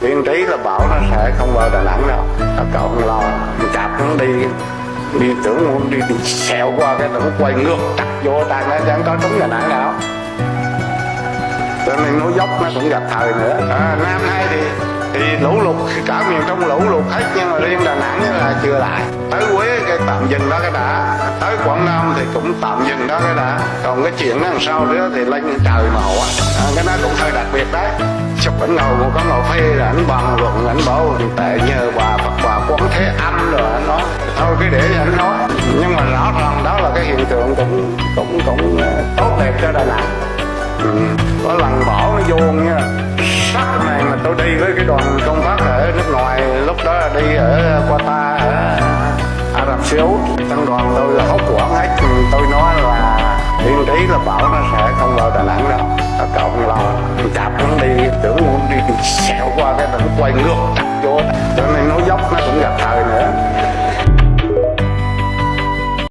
Yên trí là bảo nó sẽ không vào Đà Nẵng đâu. Cậu không lo, chạp nó đi tưởng muốn đi xẹo qua cái nó quay ngược tắt vô tàn nó chẳng có trúng Đà Nẵng nào. Cho nên núi dốc nó cũng gặp thời nữa. Năm nay thì lũ lụt, cả miền Trung lũ lụt hết, nhưng mà riêng Đà Nẵng là chưa lại. Tới Huế cái tạm dừng đó cái đã, tới Quảng Nam thì cũng tạm dừng đó cái đã. Còn cái chuyện đằng sau nữa thì lên trời mà hổ. Cái đó cũng hơi đặc biệt đấy. Chụp ảnh ngầu một có ngầu phê là ảnh bằng luận, ảnh bảo tệ nhờ bà Phật bà Quán Thế Âm rồi anh nói thôi cứ để ảnh nói. Nhưng mà rõ ràng đó là cái hiện tượng cũng tốt đẹp cho Đà Nẵng. Có lần bão nó vô nha, sắc này mà tôi đi với cái đoàn công tác ở nước ngoài, lúc đó là đi ở Qatar, ở Ả Rập Xê Út, trong đoàn tôi là hốt quảng hết. Tôi nói là yên trí là bão nó sẽ không vào Đà Nẵng đâu. Cậu không lo, chạp nó đi tưởng muốn đi xẹo qua cái nó quay ngược tắt vô, cho nên nó dốc nó cũng